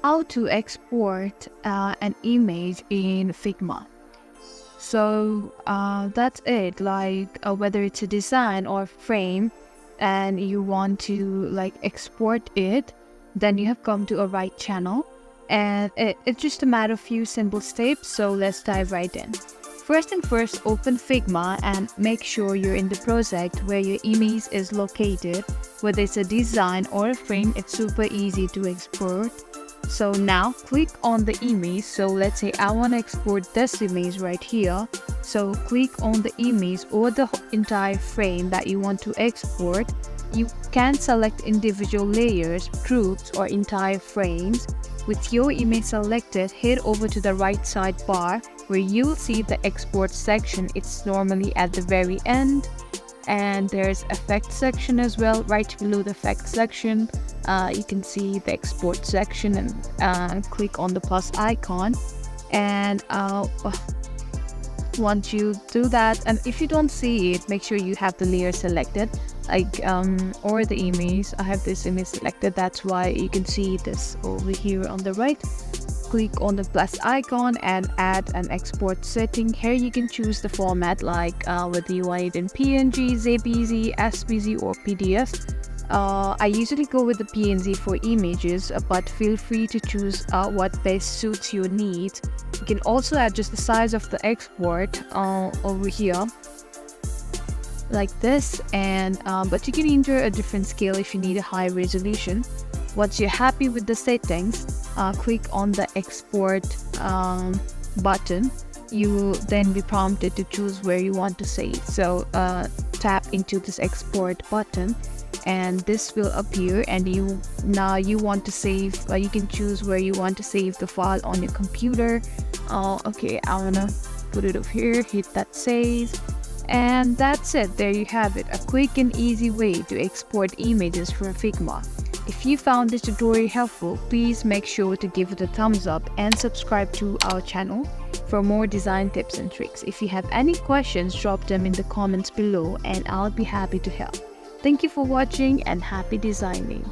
how to export an image in Figma. So that's it. Like whether it's a design or frame and you want to like export it, then you have come to a right channel, and it's just a matter of few simple steps. So let's dive right in. First, open Figma and make sure you're in the project where your image is located. Whether it's a design or a frame, it's super easy to export. So now click on the image. So let's say I want to export this image right here. So click on the image or the entire frame that you want to export. You can select individual layers, groups, or entire frames. With your image selected, head over to the right sidebar where you'll see the export section. It's normally at the very end, and there's effect section as well. Right below the effect section, you can see the export section, and click on the plus icon. And once you do that, and if you don't see it, make sure you have the layer selected, like or the image. I have this image selected, that's why you can see this over here on the right. Click on the plus icon and add an export setting. Here you can choose the format, like whether you want it in PNG, JPG, SVG, or PDF. I usually go with the PNG for images, but feel free to choose what best suits your needs. You can also adjust the size of the export over here like this, and but you can enter a different scale if you need a high resolution. Once you're happy with the settings, click on the export button. You will then be prompted to choose where you want to save. So tap into this export button and this will appear, and you want to save. You can choose where you want to save the file on your computer. Okay, I wanna put it over here, hit that save, and that's it. There you have it, a quick and easy way to export images from Figma. If you found this tutorial helpful, please make sure to give it a thumbs up and subscribe to our channel for more design tips and tricks. If you have any questions, drop them in the comments below and I'll be happy to help. Thank you for watching and happy designing.